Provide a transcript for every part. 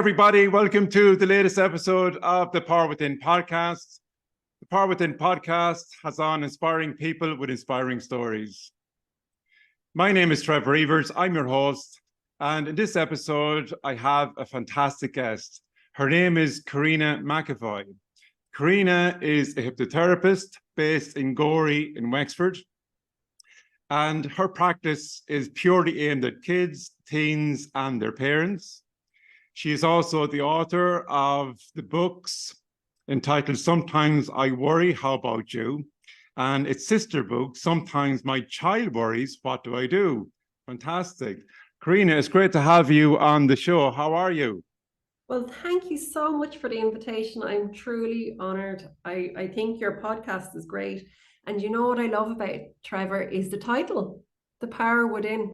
everybody. Welcome to the latest episode of the Power Within podcast. The Power Within podcast has on inspiring people with inspiring stories. My name is Trevor Behaviours. I'm your host. And in this episode, I have a fantastic guest. Her name is Carina McEvoy. Carina is a hypnotherapist based in Gorey in Wexford. And her practice is purely aimed at kids, teens, and their parents. She is also the author of the books entitled Sometimes I Worry, How About You? And its sister book, Sometimes My Child Worries, What Do I Do? Fantastic. Carina, it's great to have you on the show. How are you? Well, thank you so much for the invitation. I'm truly honoured. I think your podcast is great. And you know what I love about it, Trevor, is the title, The Power Within,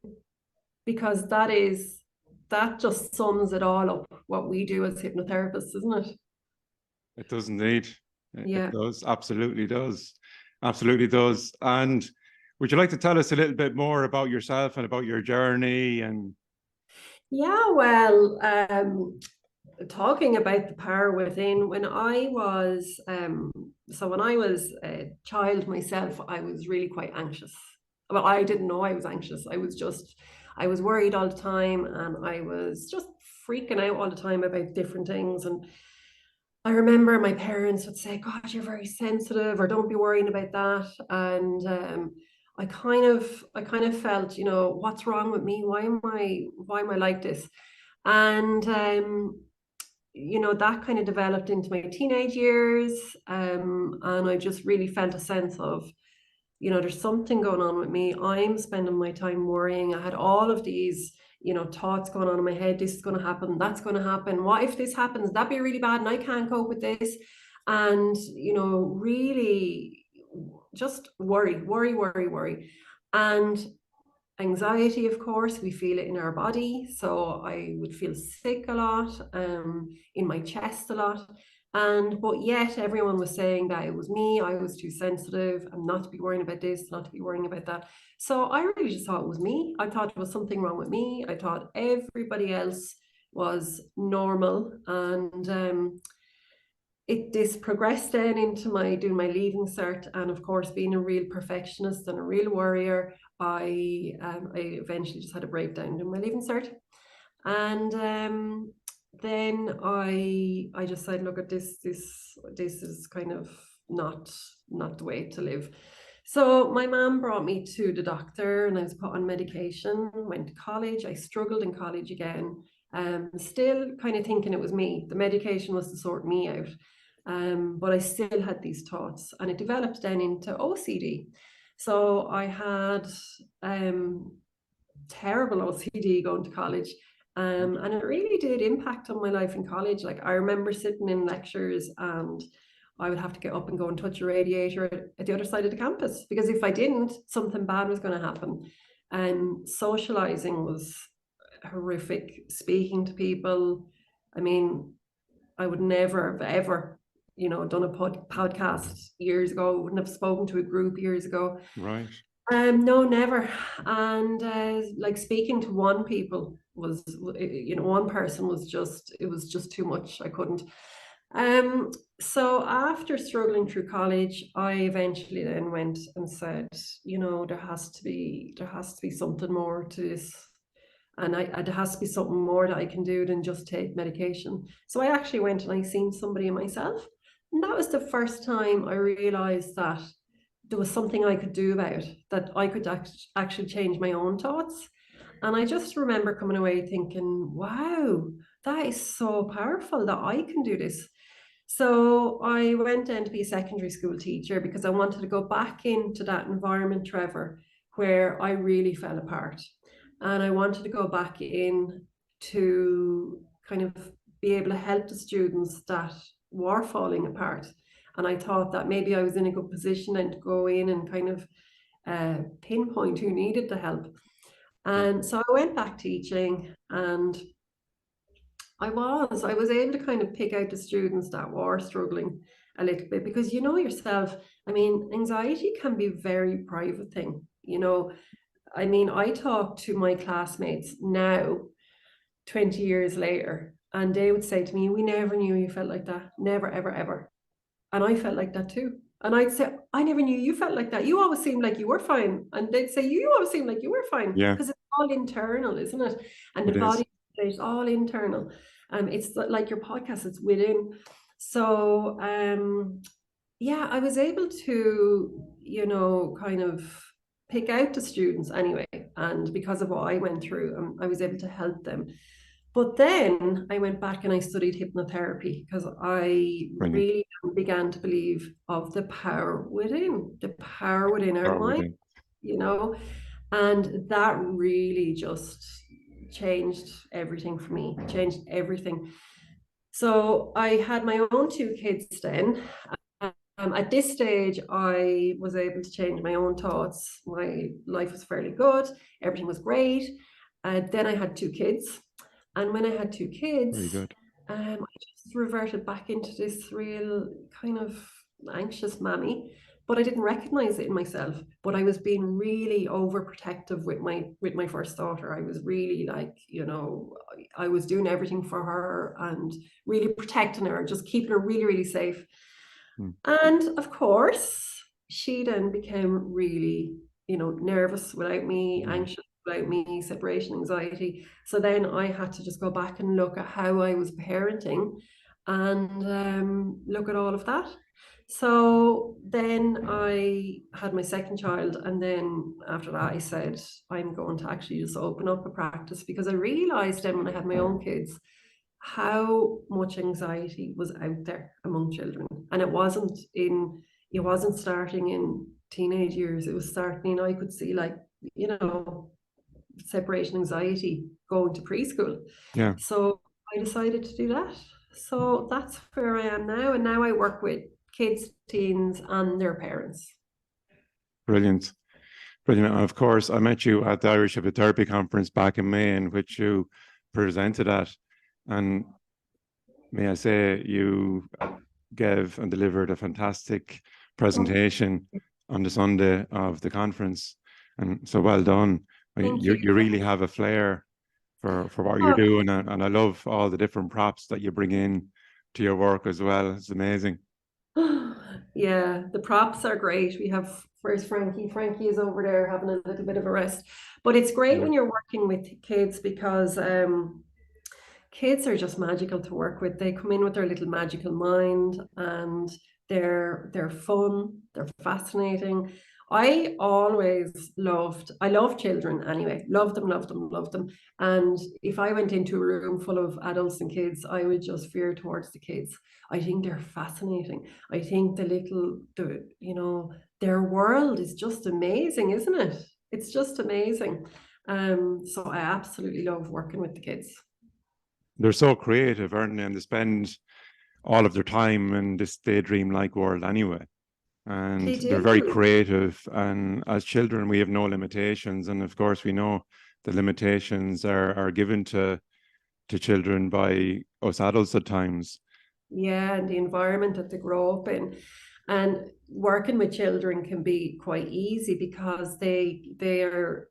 because that just sums it all up, what we do as hypnotherapists, isn't it? It does indeed. Yeah. It does, absolutely does. Absolutely does. And would you like to tell us a little bit more about yourself and about your journey? And Yeah, well, talking about the power within, when I was a child myself, I was really quite anxious. Well, I didn't know I was anxious. I was worried all the time, and I was just freaking out all the time about different things. And I remember my parents would say, "God, you're very sensitive," or "Don't be worrying about that." And I kind of felt, what's wrong with me? Why am I like this? And that kind of developed into my teenage years. And I just really felt a sense of, there's something going on with me. I'm spending my time worrying. I had all of these, thoughts going on in my head. This is going to happen. That's going to happen. What if this happens? That'd be really bad, and I can't cope with this. And, really just worry, worry, worry, worry. And anxiety, of course, we feel it in our body. So I would feel sick a lot, in my chest a lot. But yet everyone was saying that it was me, I was too sensitive, and not to be worrying about this, not to be worrying about that. So I really just thought it was me. I thought there was something wrong with me. I thought everybody else was normal. And this progressed then into my doing my leaving cert, and of course, being a real perfectionist and a real worrier, I eventually just had a breakdown in my leaving cert. And then I just said, look, at this is kind of not the way to live. So my mom brought me to the doctor, and I was put on medication. Went to college. I struggled in college again. Still kind of thinking it was me. The medication was to sort me out. But I still had these thoughts, and it developed then into OCD. So I had terrible OCD going to college. And it really did impact on my life in college. Like, I remember sitting in lectures, and I would have to get up and go and touch a radiator at the other side of the campus, because if I didn't, something bad was going to happen. And socializing was horrific. Speaking to people, I mean, I would never have ever, done a podcast years ago. Wouldn't have spoken to a group years ago. right. No, never. And like, speaking to one person it was just too much. I couldn't. Um, so after struggling through college, I eventually then went and said, there has to be something more to this. And there has to be something more that I can do than just take medication. So I actually went and I seen somebody myself. And that was the first time I realized that there was something I could do about it, that I could actually change my own thoughts. And I just remember coming away thinking, wow, that is so powerful that I can do this. So I went in to be a secondary school teacher because I wanted to go back into that environment, Trevor, where I really fell apart. And I wanted to go back in to kind of be able to help the students that were falling apart. And I thought that maybe I was in a good position and to go in and kind of pinpoint who needed the help. Yeah. And so I went back teaching, and I was able to kind of pick out the students that were struggling a little bit, because you know yourself, I mean, anxiety can be a very private thing. I mean, I talk to my classmates now, 20 years later, And they would say to me, we never knew you felt like that. Never, ever, ever. And I felt like that too. And I'd say, I never knew you felt like that. You always seemed like you were fine. And they'd say, you always seemed like you were fine. Yeah, Because it's all internal, isn't it? And the it is. body is all internal. It's like your podcast, it's within. So yeah, I was able to, kind of pick out the students anyway. And because of what I went through, I was able to help them. But then I went back and I studied hypnotherapy because I Brilliant. really began to believe of the power within our Start with mind, it. you know, and that really just changed everything for me, changed everything. So I had my own two kids then. At this stage, I was able to change my own thoughts. My life was fairly good, everything was great. Then I had two kids. And when I had two Very kids, good. I just reverted back into this real kind of anxious mammy. But I didn't recognize it in myself. But I was being really overprotective with my first daughter. I was really like, I was doing everything for her and really protecting her, just keeping her really, really safe. Mm. And of course, she then became really, nervous without me, Yeah. anxious without me, separation anxiety. So then I had to just go back and look at how I was parenting and look at all of that. So then I had my second child, and then after that, I said, I'm going to actually just open up a practice because I realized then when I had my own kids how much anxiety was out there among children. And it wasn't starting in teenage years. It was starting, I could see like, you know, separation anxiety going to preschool. Yeah. So I decided to do that. So that's where I am now. And now I work with kids, teens, and their parents. Brilliant. Brilliant. And of course, I met you at the Irish Hypnotherapy Conference back in May, in which you presented at. And may I say, you gave and delivered a fantastic Oh, presentation on the Sunday of the conference. And so well done. thank You you. really have a flair for what you're Oh, doing. And I love all the different props that you bring in to your work as well. It's amazing. yeah, the props are great. Where's Frankie? Frankie is over there having a little bit of a rest. But it's great Yeah. when you're working with kids because kids are just magical to work with. They come in with their little magical mind and they're fun, they're fascinating. I love children anyway. Love them, love them, love them. And if I went into a room full of adults and kids, I would just veer towards the kids. I think they're fascinating. I think their world is just amazing, isn't it? It's just amazing. So I absolutely love working with the kids. They're so creative, aren't they? And they spend all of their time in this daydream-like world anyway. And They they're very do. creative. And as children, we have no limitations. And of course, we know the limitations are given to children by us adults at times. Yeah, and the environment that they grow up in. And working with children can be quite easy because they're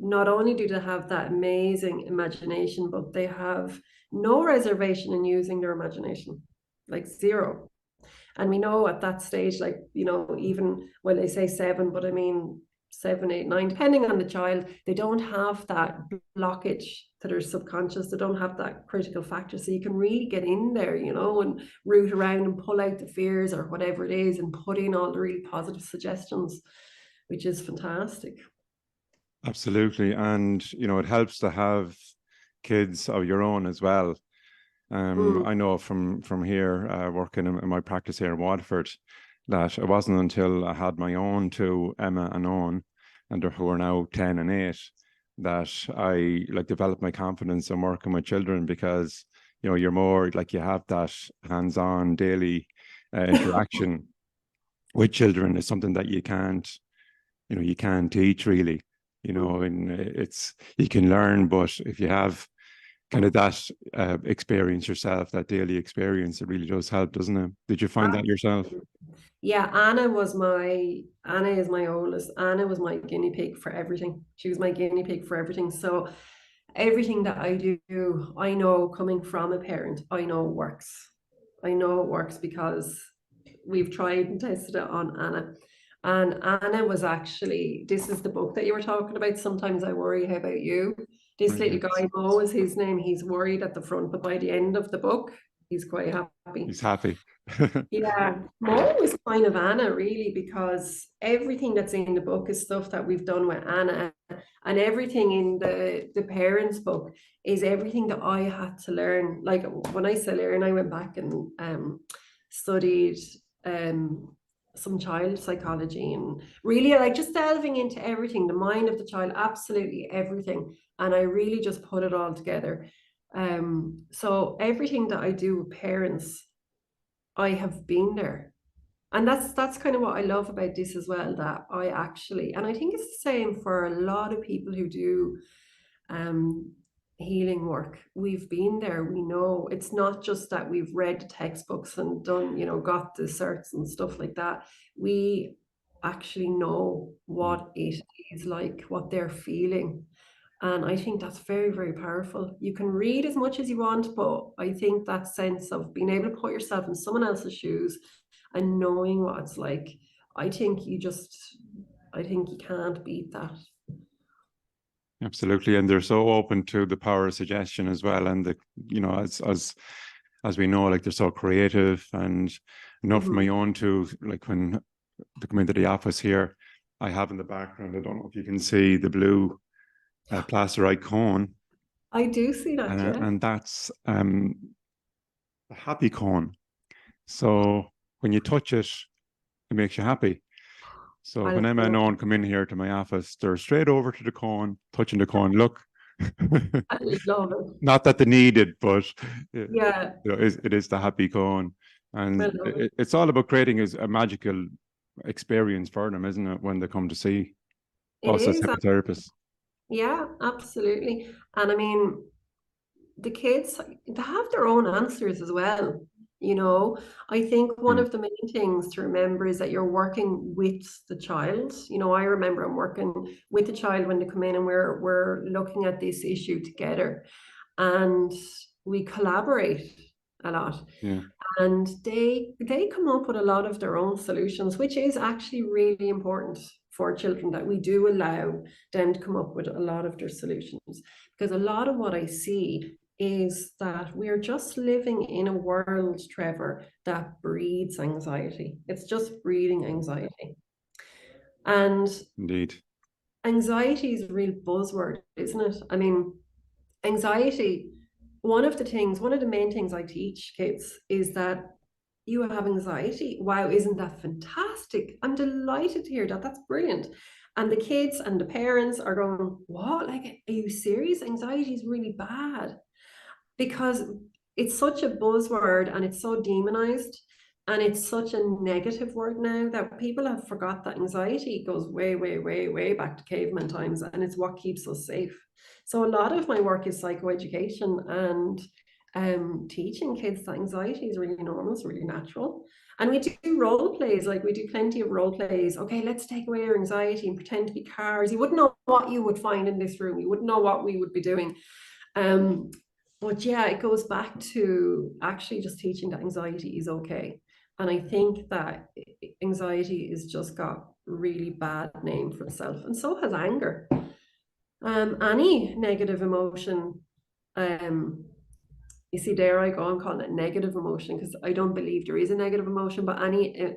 not only do they have that amazing imagination, but they have no reservation in using their imagination, like zero. And we know at that stage, like, even when they say seven, but I mean 7, 8, 9, depending on the child, they don't have that blockage to their subconscious. They don't have that critical factor. So you can really get in there, and root around and pull out the fears or whatever it is and put in all the really positive suggestions, which is fantastic. Absolutely. And, it helps to have kids of your own as well. Mm. I know from here, working in my practice here in Waterford, that it wasn't until I had my own two, Emma and Owen, and who are now 10 and 8, that I like developed my confidence in working with children because, you're more like you have that hands-on daily interaction with children is something that you can't teach really, Mm. and you can learn, but if you have kind of that experience yourself, that daily experience, it really does help, doesn't it? Did you find that yourself? Absolutely. Yeah, Anna is my oldest. Anna was my guinea pig for everything. She was my guinea pig for everything. So everything that I do, I know coming from a parent, I know it works. I know it works because we've tried and tested it on Anna. And Anna was actually, this is the book that you were talking about. Sometimes I worry, how about you? This Right, little yes. guy, Mo is his name. He's worried at the front, but by the end of the book, he's quite happy. He's happy. Yeah, Mo was kind of Anna really, because everything that's in the book is stuff that we've done with Anna, and everything in the parents book is everything that I had to learn. Like when I say learn, I went back and studied um some child psychology, and really like just delving into everything, the mind of the child, absolutely everything, and I really just put it all together. So everything that I do with parents, I have been there. And that's kind of what I love about this as well, that I actually, and I think it's the same for a lot of people who do um healing work. We've been there, we know. It's not just that we've read the textbooks and done, got the certs and stuff like that. We actually know Mm. what it is like, what they're feeling. And I think that's very, very powerful. You can read as much as you want, but I think that sense of being able to put yourself in someone else's shoes and knowing what it's like, I think I think you can't beat that. Absolutely, and they're so open to the power of suggestion as well. And as we know, like they're so creative. And enough for Mhm. my own too. Like when they come into the office here, I have in the background, I don't know if you can see the blue plasterite cone, I do see that, yeah. and that's a happy cone. So when you touch it, it makes you happy. So I when Emma and love, Owen come in here to my office, they're straight over to the cone, touching the cone. Look. I love it. Not that they need it, but Yeah, it is the happy cone. I And love it. it's all about creating a magical experience for them, isn't it, when they come to see It us as is. hypnotherapists? Yeah, absolutely. And I mean, the kids, they have their own answers as well. You know, I think one Mm, of the main things to remember is that you're working with the child. I remember I'm working with the child when they come in, and we're looking at this issue together, and we collaborate a lot. yeah, And they come up with a lot of their own solutions, which is actually really important for children, that we do allow them to come up with a lot of their solutions. Because a lot of what I see is that we're just living in a world, Trevor, that breeds anxiety. It's just breeding anxiety. And indeed. anxiety is a real buzzword, isn't it? I mean, anxiety, one of the main things I teach kids is that you have anxiety. Wow, isn't that fantastic? I'm delighted to hear that. That's brilliant. And the kids and the parents are going, what? Like, are you serious? Anxiety is really bad, because it's such a buzzword and it's so demonized, and it's such a negative word now that people have forgot that anxiety goes way, way, way, way back to caveman times, and it's what keeps us safe. So a lot of my work is psychoeducation and teaching kids that anxiety is really normal, it's really natural. And we do role plays, like we do plenty of role plays. Okay, let's take away your anxiety and pretend to be cars. You wouldn't know what you would find in this room. You wouldn't know what we would be doing. Um, but yeah, it goes back to actually just teaching that anxiety is okay. And I think that anxiety is just got really bad name for itself, and so has anger. Any negative emotion, um, you see, there I go, I'm calling it negative emotion because I don't believe there is a negative emotion, but any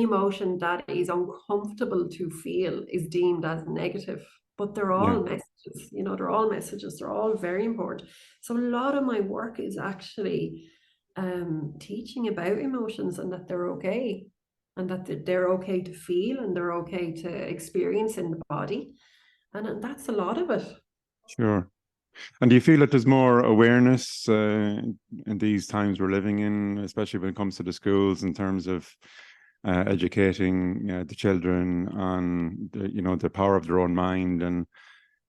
emotion that is uncomfortable to feel is deemed as negative. But they're Yeah, all messages, they're all messages, they're all very important. So a lot of my work is actually teaching about emotions, and that they're okay, and that they're okay to feel, and they're okay to experience in the body. And that's a lot of it. sure. And do you feel that there's more awareness in these times we're living in, especially when it comes to the schools, in terms of educating the children on the power of their own mind? And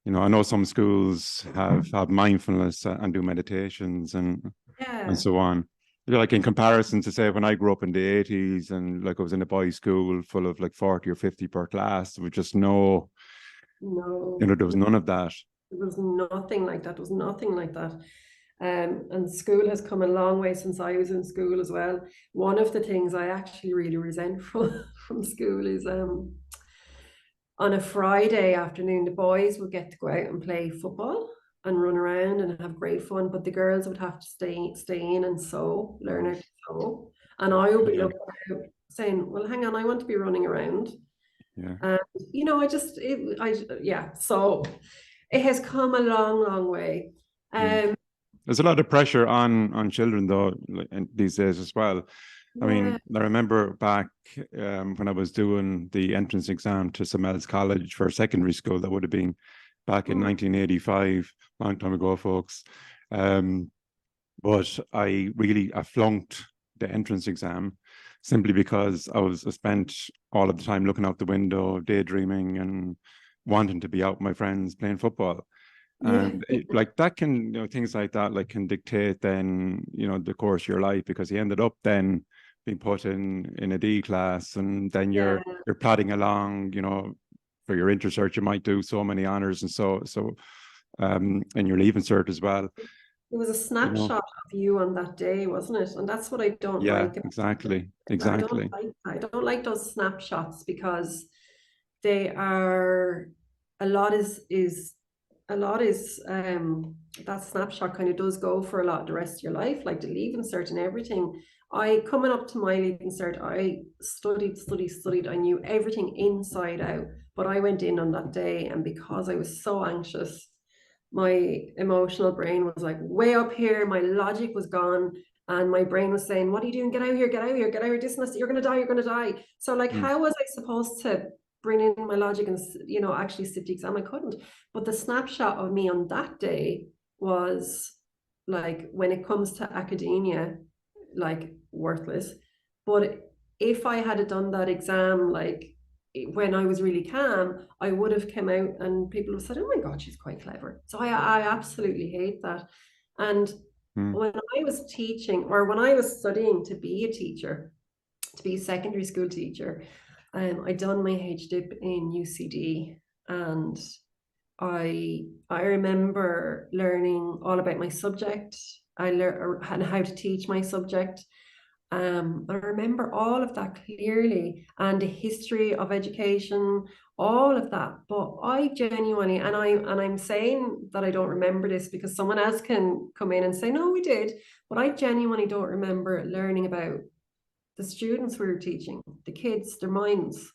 I know some schools have mindfulness and do meditations and Yeah. so on. Like in comparison to, say, when I grew up in the 80s, and like I was in a boys' school full of like 40 or 50 per class, there was just no, No. there was none of that. There was nothing like that. There was nothing like that. And school has come a long way since I was in school as well. One of the things I actually really resent from school is on a Friday afternoon, the boys would get to go out and play football and run around and have great fun, but the girls would have to stay in and sew, learn how to sew. And I would be Yeah, looking out saying, well, hang on, I want to be running around. yeah. And yeah. So it has come a long, long way. Mm. Um, There's a lot of pressure on children though, these days as well. I yeah. mean, I remember back when I was doing the entrance exam to St. Mel's College for secondary school. That would have been back in Mm, 1985, long time ago, folks. Um, but I flunked the entrance exam simply because I spent all of the time looking out the window, daydreaming and wanting to be out with my friends playing football. yeah. And like that can, things like that like can dictate then, the course of your life, because he ended up then being put in a D class, and then Yeah. you're plodding along, for your intercert you might do so many honors and and your leaving cert as well, It was a you know. snapshot of you on that day, wasn't it? And that's what I don't Yeah, like about social exactly. media. I don't Exactly. like that. I don't like those snapshots because they are a lot is a lot is that snapshot kind of does go for a lot the rest of your life, like the leaving cert and everything. I coming up to my leaving cert, I studied. I knew everything inside out. But I went in on that day, and because I was so anxious, my emotional brain was like way up here. My logic was gone. And my brain was saying, what are you doing? Get out of here, get out of here, get out of here. This and this, you're going to die, you're going to die. So, like, Mm, how was I supposed to bring in my logic and, actually sit the exam? I couldn't. But the snapshot of me on that day was like, when it comes to academia, like, worthless. But if I had done that exam, like, when I was really calm, I would have come out and people have said, "Oh my God, she's quite clever." So I absolutely hate that. And mm, when I was teaching, or when I was studying to be a teacher, to be a secondary school teacher, I done my HDip in UCD, and I remember learning all about my subject. I learned and how to teach my subject. I remember all of that clearly, and the history of education, all of that. But I genuinely, and I'm saying that I don't remember this because someone else can come in and say, no, we did. But I genuinely don't remember learning about the students we were teaching, the kids, their minds,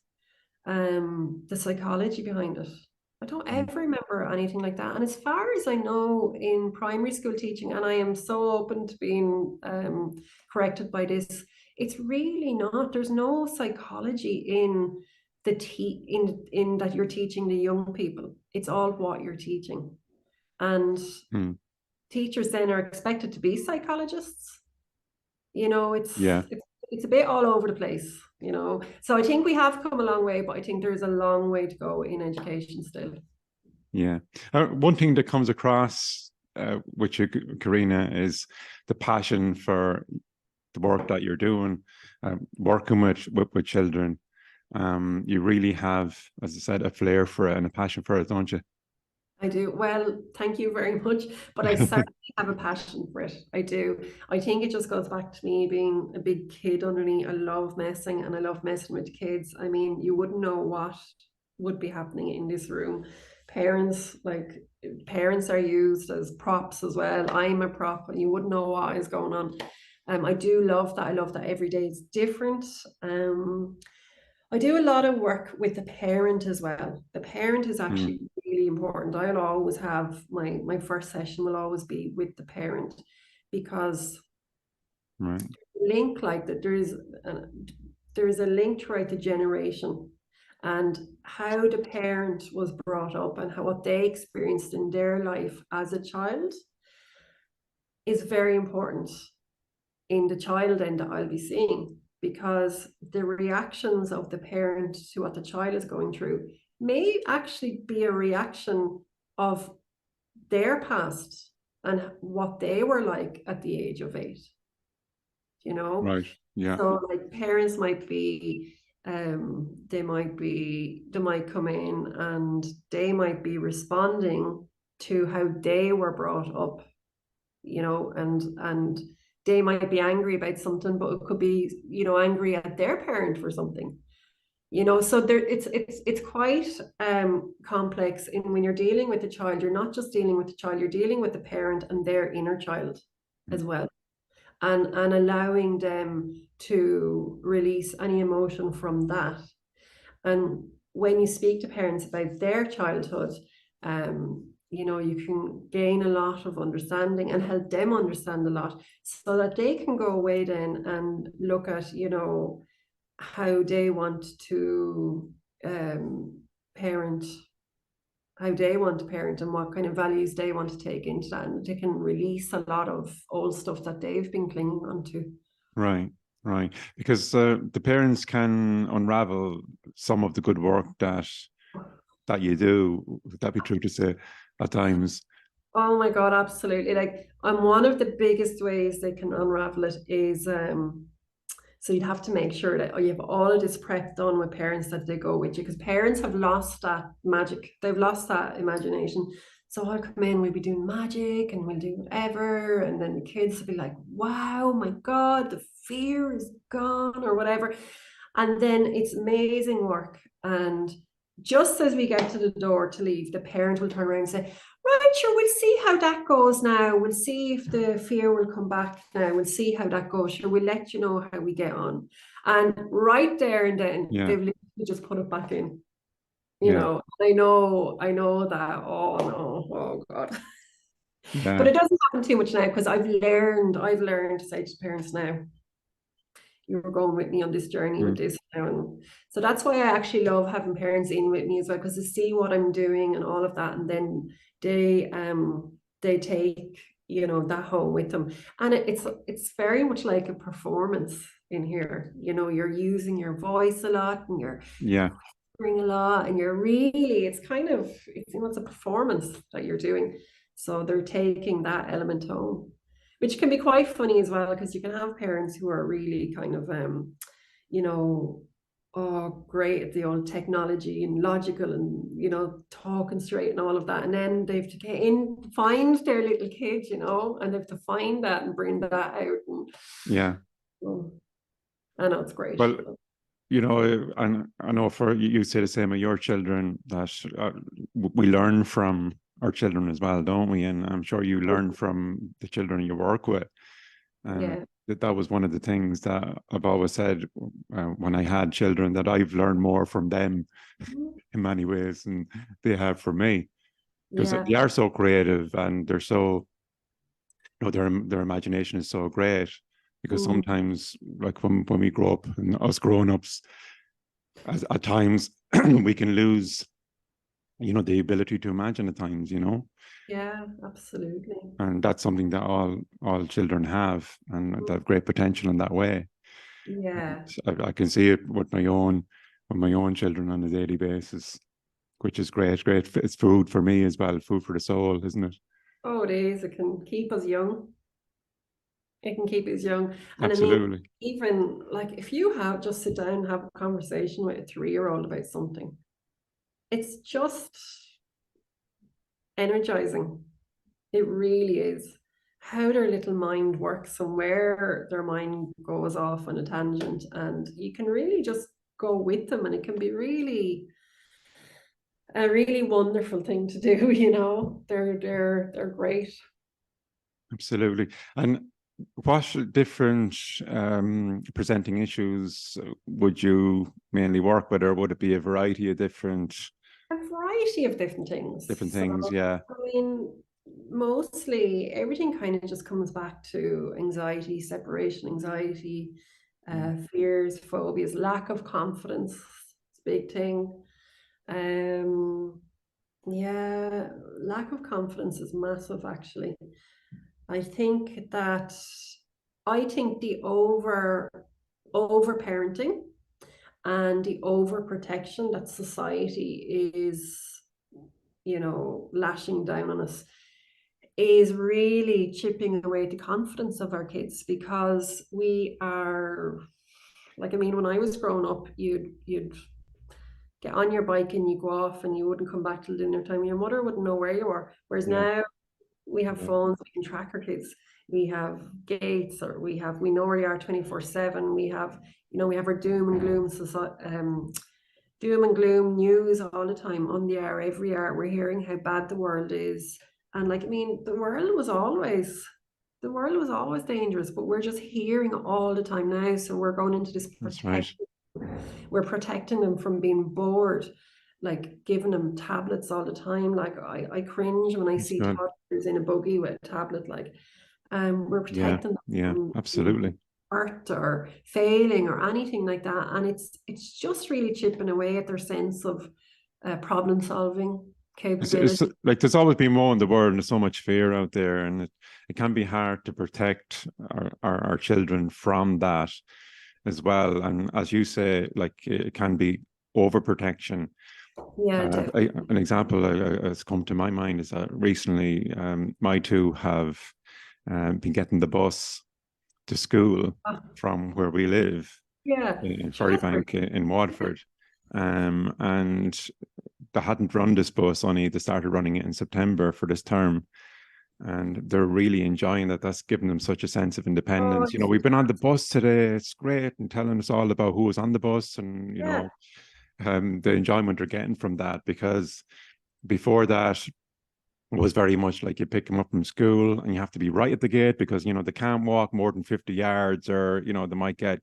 the psychology behind it. I don't mm, ever remember anything like that. And as far as I know, in primary school teaching, and I am so open to being corrected by this, it's really not. There's no psychology in in that you're teaching the young people. It's all what you're teaching, and mm. teachers then are expected to be psychologists. You know, Yeah, it's a bit all over the place. So I think we have come a long way, but I think there's a long way to go in education still. yeah. One thing that comes across with you, Carina, is the passion for the work that you're doing, working with children. You really have, as I said, a flair for it and a passion for it, don't you? I do. Well, thank you very much. But I certainly have a passion for it. I do. I think it just goes back to me being a big kid underneath. I love messing, and I love messing with kids. I mean, you wouldn't know what would be happening in this room. Parents, like, parents are used as props as well. I'm a prop, and you wouldn't know what is going on. I do love that. I love that every day is different. I do a lot of work with the parent as well. The parent is Mm, actually really important. I'll always have my first session will always be with the parent, because right. link like that there is a link throughout the generation, and how the parent was brought up and how what they experienced in their life as a child is very important in the child end that I'll be seeing, because the reactions of the parent to what the child is going through may actually be a reaction of their past and what they were like at the age of 8, you know? Right. Yeah. So, like, parents might be, they might come in and they might be responding to how they were brought up, you know, and they might be angry about something, but it could be, you know, angry at their parent for something, you know. So there, it's quite complex. And when you're dealing with the child, you're not just dealing with the child, you're dealing with the parent and their inner child as well, and allowing them to release any emotion from that. And when you speak to parents about their childhood, you know, you can gain a lot of understanding and help them understand a lot, so that they can go away then and look at, you know, how they want to parent, how they want to parent, and what kind of values they want to take into that. And they can release a lot of old stuff that they've been clinging on to. Right, right. Because the parents can unravel some of the good work that you do. Would that be true to say at times? Oh my God, absolutely. Like, and one of the biggest ways they can unravel it is so you'd have to make sure that you have all of this prep done with parents, that they go with you, because parents have lost that magic. They've lost that imagination. So I'll come in, we'll be doing magic and we'll do whatever. And then the kids will be like, wow, my God, the fear is gone or whatever. And then it's amazing work. And just as we get to the door to leave, the parent will turn around and say, right, sure, we'll see how that goes now. We'll see if the fear will come back now. We'll see how that goes. Sure, we'll let you know how we get on. And right there and then, Yeah, they've literally just put it back in. You yeah, know, I know that, oh no, oh God. But yeah. it doesn't happen too much now, because I've learned to say to parents now, you're going with me on this journey with Mm. this now. And so that's why I actually love having parents in with me as well, because they see what I'm doing and all of that, and then they take, you know, that home with them. And it's very much like a performance in here. You know, you're using your voice a lot, and you're Yeah, whispering a lot, and you're really, it's kind of, it's, you know, it's a performance that you're doing. So they're taking that element home, which can be quite funny as well, because you can have parents who are really kind of you know, oh, great at the old technology and logical and, you know, talking straight and all of that. And then they have to get in, find their little kid, you know, and they have to find that and bring that out. And yeah. oh, I know it's great. Well, you know, and I know for you say the same of your children, that we learn from our children as well, don't we? And I'm sure you learn from the children you work with. And Yeah. that was one of the things that I've always said when I had children, that I've learned more from them in many ways than they have from me, because Yeah. they are so creative, and they're so, you know, their imagination is so great. Because Mm. sometimes, like when we grow up, and us grown ups, at times we can lose, you know, the ability to imagine at times, you know. Yeah, absolutely. And that's something that all children have, and they have great potential in that way. Yeah. I can see it with my own children on a daily basis, which is great. Great, it's food for me as well, food for the soul, isn't it? Oh, it is. It can keep us young. It can keep us young. And I mean, Absolutely. even like if you have just sit down and have a conversation with a 3-year-old about something, it's just energizing. It really is. How their little mind works and where their mind goes off on a tangent. And you can really just go with them, and it can be really a really wonderful thing to do, you know. They're great. Absolutely. And what different presenting issues would you mainly work with, or would it be a variety of A variety of different different things. So, things? Yeah. I mean, mostly everything kind of just comes back to anxiety, separation anxiety, Mm. fears, phobias, lack of confidence. It's a big thing. Um, yeah, lack of confidence is massive, actually. I think that I think the over parenting and the overprotection that society is, you know, lashing down on us is really chipping away the confidence of our kids, because we are, like, I mean, when I was growing up, you'd get on your bike and you go off and you wouldn't come back till dinner time. Your mother wouldn't know where you were. Whereas Yeah. now we have phones, we can track our kids. We have gates, or we know where they are 24/7. We have, we have our doom and gloom news all the time on the air, every hour. We're hearing how bad the world is. And like, I mean, the world was always dangerous, but we're just hearing it all the time now. So we're going into this That's right. we're protecting them from being bored, like giving them tablets all the time. Like I cringe when I That's see good. toddlers in a buggy with a tablet. Like, we're Yeah. protecting them Yeah. from Absolutely. hurt or failing or anything like that, and it's just really chipping away at their sense of problem solving It's capability. like there's always been more in the world, and there's so much fear out there, and it can be hard to protect our children from that as well. And as you say, like it can be overprotection. Yeah, definitely. An example has come to my mind is that recently my two have been getting the bus to school from where we live Yeah, in sure, that's great. Ferrybank in Waterford. And they hadn't run this bus, only they started running it in September for this term. And they're really enjoying that. That's given them such a sense of Oh, independence. We've been on the bus today, it's great, and telling us all about who was on the bus, and yeah. the enjoyment they're getting from that. Because before that was very much like you pick them up from school and you have to be right at the gate, because they can't walk more than 50 yards, or they might get,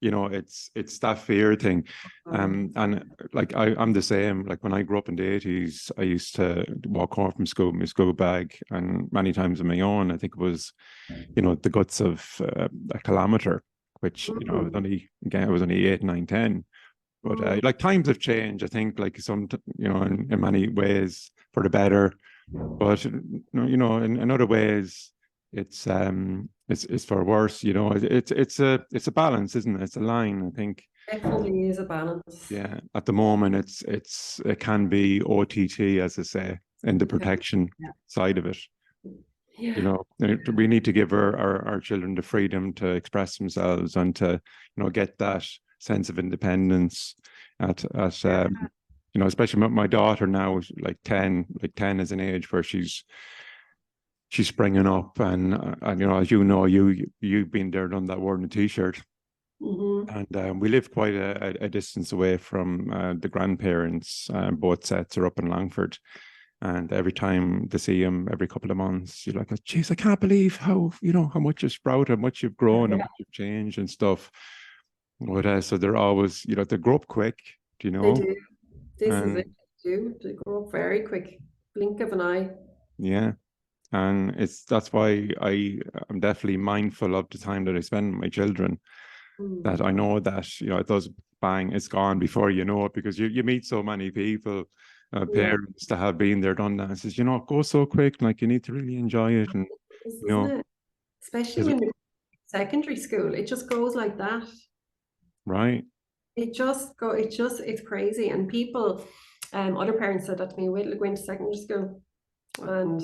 it's that fear thing. And like I'm the same. Like when I grew up in the 80s, I used to walk home from school with my school bag, and many times on my own. I think it was the guts of a kilometer, which I was only 8, 9, 10. But like times have changed, I think, like some, in many ways for the better. But in other ways, it's for worse. It's a balance, isn't it? It's a line, I think. Definitely is a balance. Yeah, at the moment, it can be OTT, as I say, in the Okay. protection Yeah. side of it. Yeah. We need to give our children the freedom to express themselves, and to get that sense of independence at especially my daughter now is like 10. Like 10 is an age where she's springing up, and as you've been there, done that, wearing a t-shirt. Mm-hmm. And we live quite a distance away from the grandparents. Both sets are up in Langford, and every time they see him every couple of months, you're like, geez, I can't believe how much you've sprouted, how much you've grown, Yeah, and much you've changed and stuff. But so they're always, they grow up quick, they do. This is it. and They grow up very quick. Blink of an eye. yeah. And that's why I'm definitely mindful of the time that I spend with my children, that I know that, it does bang, it's gone before you know it, because you meet so many people, Yeah, parents that have been there, done that, and says, it goes so quick, like you need to really enjoy it. And, isn't it? Especially is it when you're secondary school, it just goes like that. right? It's crazy. And people, other parents said that to me, wait till you go into secondary school. And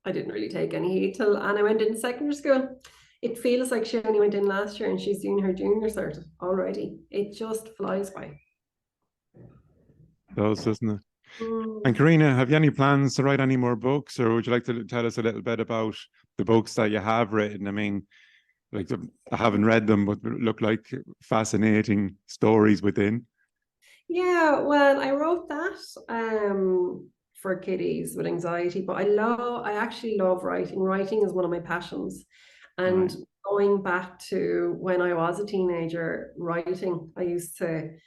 I didn't really take any heed till Anna went into secondary school. It feels like she only went in last year and she's doing her junior cert already. It just flies by. It does, doesn't it? And Mm. Carina, have you any plans to write any more books, or would you like to tell us a little bit about the books that you have written? I mean, like I haven't read them, but look like fascinating stories within. Yeah, well, I wrote that for kiddies with anxiety, but I actually love writing. Writing is one of my passions. And Right. going back to when I was a teenager, writing, I used to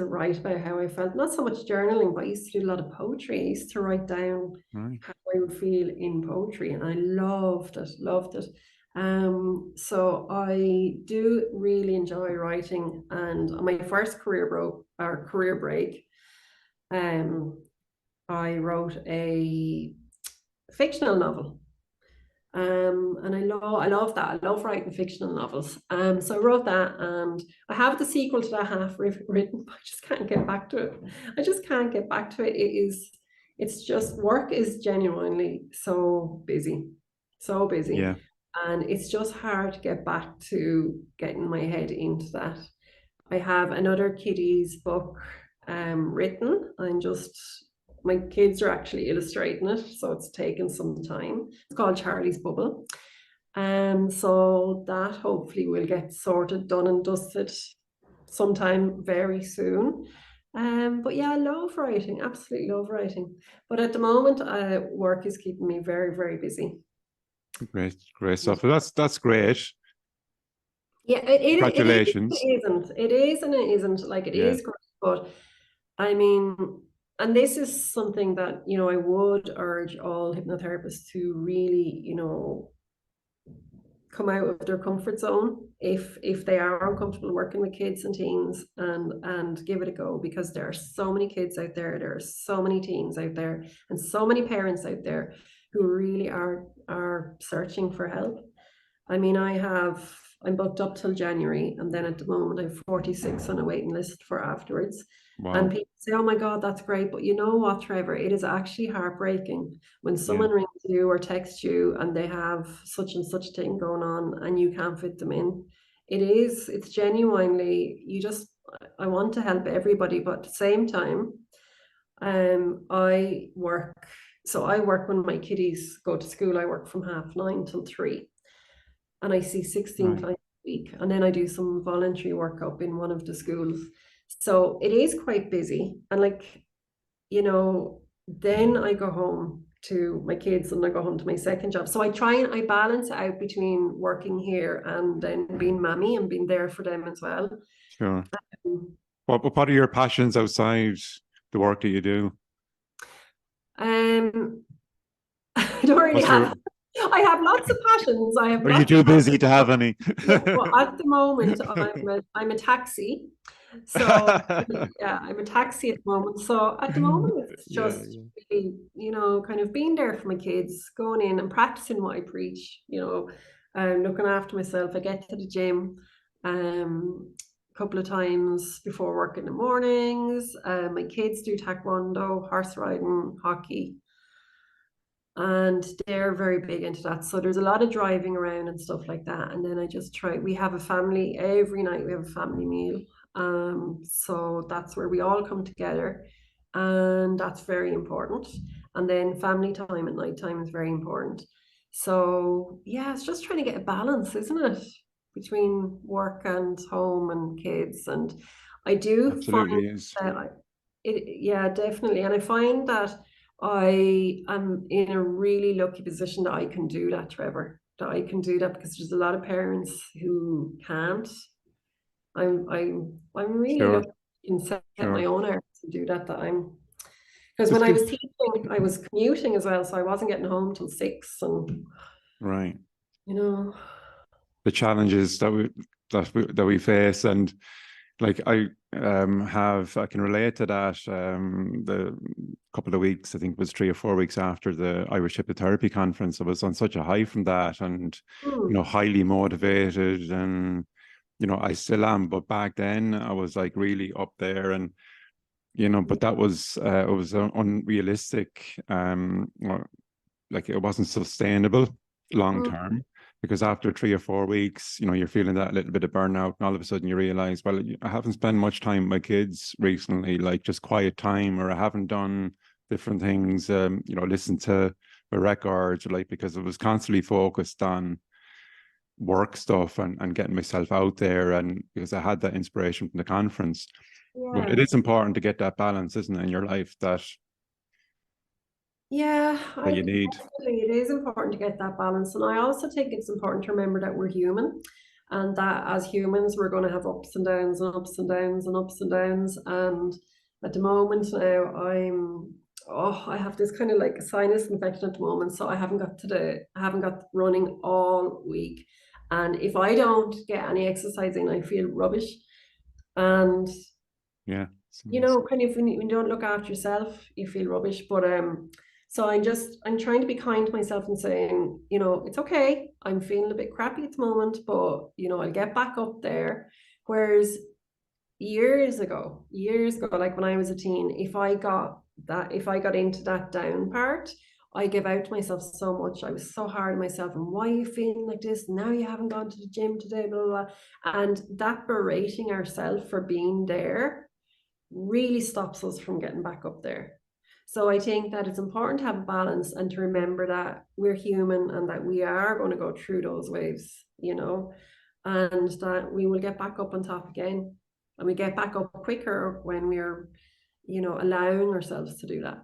write about how I felt, not so much journaling, but I used to do a lot of poetry. I used to write down Right. how I would feel in poetry, and I loved it, loved it. So I do really enjoy writing, and on my first career break, um, I wrote a fictional novel. And I love that. I love writing fictional novels. So I wrote that, and I have the sequel to that written, but I just can't get back to it. I just can't get back to it. It's just, work is genuinely so busy, Yeah. and it's just hard to get back to getting my head into that. I have another kiddies book written. My kids are actually illustrating it, so it's taken some time. It's called Charlie's Bubble. So that hopefully will get sorted, done and dusted sometime very soon. But yeah, I love writing, absolutely love writing. But at the moment, work is keeping me very, very busy. Great stuff. Well, that's great. Yeah, it is, Congratulations. it isn't. It is and it isn't. Like it Yeah, is great, but I mean, and this is something that, I would urge all hypnotherapists to really, come out of their comfort zone if they are uncomfortable working with kids and teens, and give it a go, because there are so many kids out there are so many teens out there, and so many parents out there who really are searching for help. I mean, I'm booked up till January, and then at the moment I have 46 on a waiting list for afterwards. And wow. people say, "Oh my God, that's great." But you know what, Trevor? It is actually heartbreaking when Yeah, someone rings you or texts you and they have such and such thing going on and you can't fit them in. It's genuinely, I want to help everybody, but at the same time, I work. So I work when my kiddies go to school. I work from 9:30 till 3, and I see 16 right. clients a week. And then I do some voluntary work up in one of the schools. So it is quite busy. And then I go home to my kids and I go home to my second job. So I balance it out between working here and then being mammy and being there for them as well. Sure. Um, What are your passions outside the work that you do? um, I don't really What's your have. I have lots of passions. I have Are you lots of too busy passions. to have any? Yeah, well, at the moment, I'm a taxi. So yeah, I'm a taxi at the moment. So at the moment, it's Yeah, just yeah. really, kind of being there for my kids, going in and practicing what I preach. Looking after myself. I get to the gym a couple of times before work in the mornings. My kids do taekwondo, horse riding, hockey, and they're very big into that. So there's a lot of driving around and stuff like that. And then we have a family, every night we have a family meal. So that's where we all come together, and that's very important. And then family time at night time is very important. So yeah, it's just trying to get a balance, isn't it? Between work and home and kids. And I do find Absolutely is. that yeah, definitely. And I find that I am in a really lucky position that I can do that, Trevor. That I can do that, because there's a lot of parents who can't. I'm really Sure, lucky I can set my sure. own hours to do that. Because when Just I give was teaching, I was commuting as well, so I wasn't getting home till 6, and right you know, the challenges that we face, and like I can relate to that. The couple of weeks, I think it was 3 or 4 weeks after the Irish Hypnotherapy conference, I was on such a high from that, and hmm, highly motivated, and I still am, but back then I was like really up there, and but that was it was unrealistic, or like it wasn't sustainable long hmm, term, because after 3 or 4 weeks, you're feeling that little bit of burnout, and all of a sudden you realize, well, I haven't spent much time with my kids recently, like just quiet time, or I haven't done different things, listen to the records, like, because I was constantly focused on work stuff, and getting myself out there, and because I had that inspiration from the conference. But it yeah. is important to get that balance, isn't it, in your life, Yeah, that I you need. definitely, it is important to get that balance. And I also think it's important to remember that we're human, and that as humans, we're going to have ups and downs and ups and downs and ups and downs. And at the moment now, I have this kind of like a sinus infection at the moment. So I haven't got running all week. And if I don't get any exercise in, I feel rubbish. And Yeah. kind of when you don't look after yourself, you feel rubbish. But so I'm trying to be kind to myself and saying, it's okay. I'm feeling a bit crappy at the moment, but I'll get back up there. Whereas years ago, like when I was a teen, if I got into that down part, I give out to myself so much. I was so hard on myself. And why are you feeling like this? Now you haven't gone to the gym today, blah, blah, blah. And that berating ourselves for being there really stops us from getting back up there. So I think that it's important to have a balance and to remember that we're human and that we are going to go through those waves, you know, and that we will get back up on top again. And we get back up quicker when we're, you know, allowing ourselves to do that.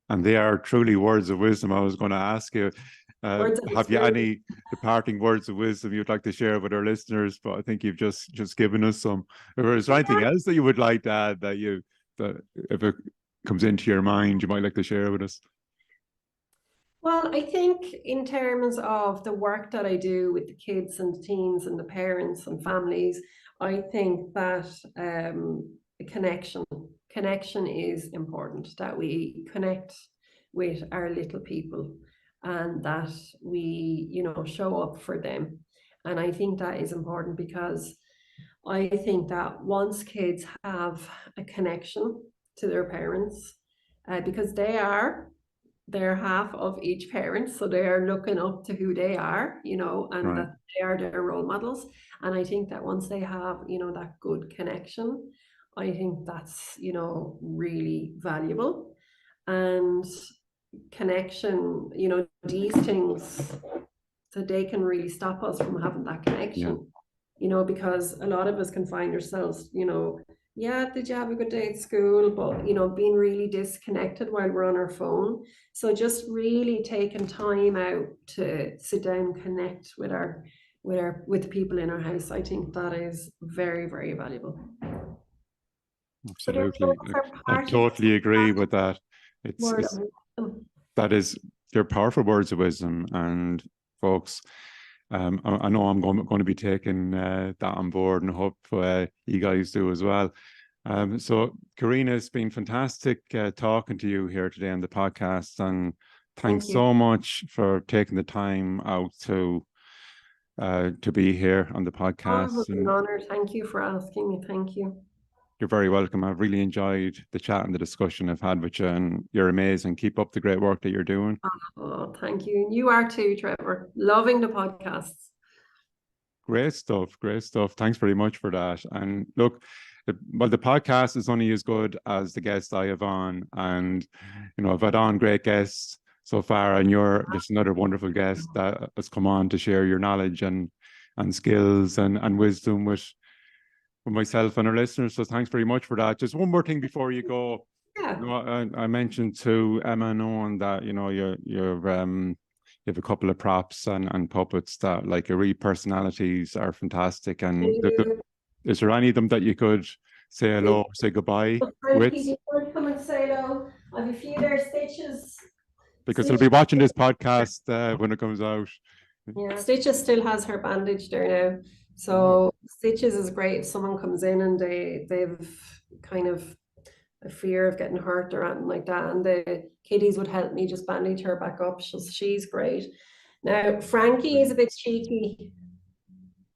And they are truly words of wisdom. I was going to ask you, Words of have you experience. any departing words of wisdom you'd like to share with our listeners? But I think you've just given us some. Or is there anything else that you would like to add that if it comes into your mind, you might like to share with us? Well, I think in terms of the work that I do with the kids and teens and the parents and families, I think that connection is important, that we connect with our little people and that we, you know, show up for them. And I think that is important because I think that once kids have a connection to their parents, because they're half of each parent, so they are looking up to who they are, you know, and Right. that they are their role models. And I think that once they have, you know, that good connection, I think that's, you know, really valuable. And connection, you know, these things, so they can really stop us from having that Yeah. connection, you know, because a lot of us can find ourselves, you know, yeah, did you have a good day at school? But, you know, being really disconnected while we're on our phone. So just really taking time out to sit down and connect with the people in our house, I think that is very, very valuable. So those Absolutely. are I part of totally agree with that. word It's of wisdom. that is, they're powerful words of wisdom. And folks, I know I'm going to be taking that on board, and I hope you guys do as well. So, Carina, it's been fantastic talking to you here today on the podcast, and thanks Thank you. so much for taking the time out to be here on the Oh, it was podcast. an And honor. Thank you for asking me. Thank you. you're very welcome. I've really enjoyed the chat and the discussion I've had with you, and you're amazing. Keep up the great work that you're doing. Oh, thank you. And you are too, Trevor. Loving the podcasts. Great stuff. Great stuff. Thanks very much for that. And look, well, the podcast is only as good as the guests I have on. And, you know, I've had on great guests so far, and you're just another wonderful guest that has come on to share your knowledge and skills and wisdom with myself and our listeners. So thanks very much for that. Just one more thing before you go. Yeah. You know, I mentioned to Emma and Owen that, you know, you have a couple of props and puppets that, like, your personalities are fantastic. And is there any of them that you could say hello, say goodbye with? Frankie, do you want to come and say hello? I have a few there, Stitches. Because they'll Stitches. be watching this podcast when it comes out. Yeah, Stitches still has her bandage there now. Oh, So Stitches is great if someone comes in and they've kind of a fear of getting hurt or anything like that. And the kiddies would help me just bandage her back up. She's great. Now, Frankie is a bit cheeky.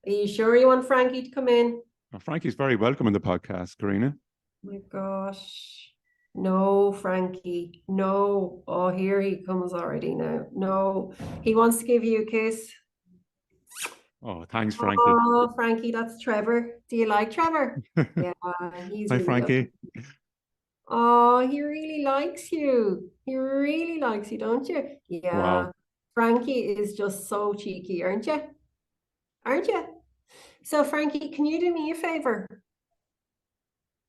Are you sure you want Frankie to come in? well, Frankie's very welcome in the podcast, Karina. My gosh. No, Frankie. No. Oh, here he comes already now. No. He wants to give you a kiss. Oh, thanks, Frankie. Oh, Frankie, that's Trevor. Do you like Trevor? Yeah, he's Hi, really Frankie. lovely. Oh, he really likes you. He really likes you, don't you? Wow. Yeah. Frankie is just so cheeky, aren't you? Aren't you? So, Frankie, can you do me a favor?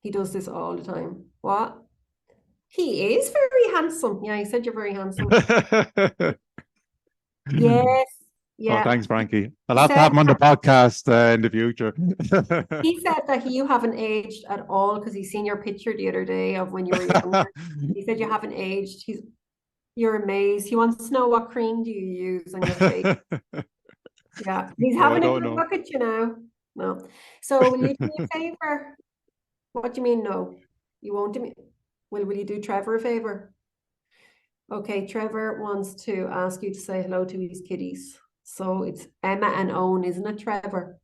He does this all the time. What? He is very handsome. Yeah, he said you're very handsome. Yes. Oh, Yeah. thanks, Frankie. I'll He have to said have him on the podcast in the future. he said that you haven't aged at all because he's seen your picture the other day of when you were younger. He said you haven't aged. You're amazed. He wants to know what cream do you use on your face. Yeah, he's No, I having a don't good know. look at you now. No. So will you do me a favor? What do you mean no? You won't do me. Well, will you do Trevor a favor? Okay, Trevor wants to ask you to say hello to his kiddies. So it's Emma and Owen, isn't it, Trevor?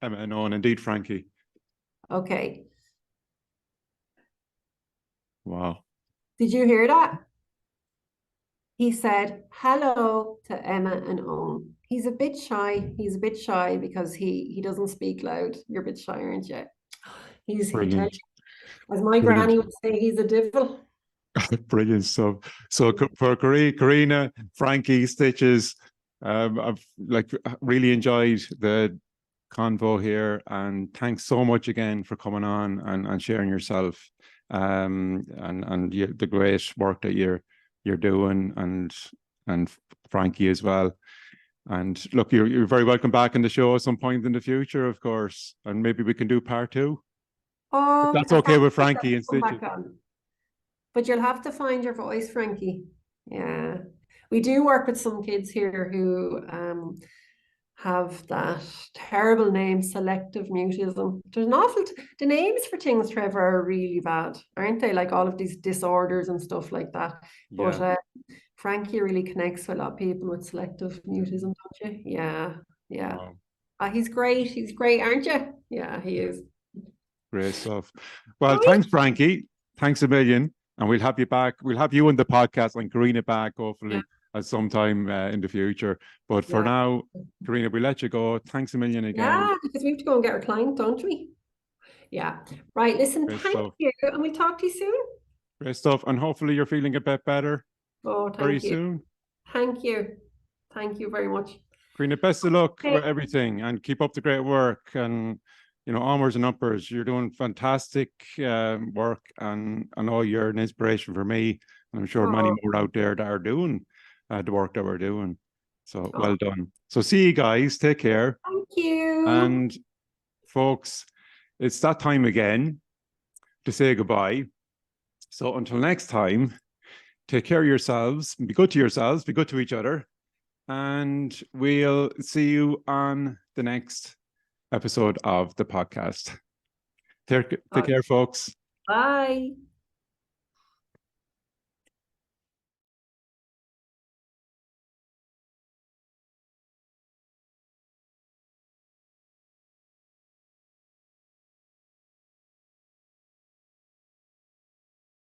No, and indeed, Frankie. Okay. Wow. Did you hear that? he said hello to Emma and Owen. He's a bit shy. He's a bit shy because he doesn't speak loud. You're a bit shy, aren't you? He tells Brilliant. you, as my Brilliant. granny would say, he's a devil. Brilliant stuff. So for Carina, Frankie, Stitches, I've like really enjoyed the convo here, and thanks so much again for coming on and sharing yourself, and the great work that you're doing, and Frankie as well. And look, you're very welcome back in the show at some point in the future, of course, and maybe we can do part two if Oh, that's okay with fantastic that Frankie you and come Stitches. back on. But you'll have to find your voice, Frankie. Yeah. We do work with some kids here who have that terrible name, selective mutism. There's an awful, the names for things, Trevor, are really bad, aren't they? Like all of these disorders and stuff like that. But Yeah. Frankie really connects with a lot of people with selective mutism, don't you? Yeah, yeah. Wow. He's great. He's great, aren't you? Yeah, he is. Great stuff. Well, Right. thanks, Frankie. Thanks a million. And we'll have you back. We'll have you on the podcast and Karina back, Yeah, hopefully, at some time in the future. But for yeah. now, Karina, we let you go. Thanks a million again. Yeah, because we have to go and get our client, don't we? Yeah. Right. Listen, Great thank stuff. you. And we'll talk to you soon. Great stuff. And hopefully you're feeling a bit better Oh, very thank you. soon. Thank you. Thank you very much. Karina, best of luck Okay. with everything and keep up the great work. And, onwards and uppers. You're doing fantastic work. And I know you're an inspiration for me. And I'm sure many Oh, more out there that are doing the work that we're doing. So oh, well done. So see you guys. Take care. thank you. And folks, it's that time again to say goodbye. So until next time, take care of yourselves, be good to yourselves, be good to each other. And we'll see you on the next episode of the podcast. Take care, folks. Bye.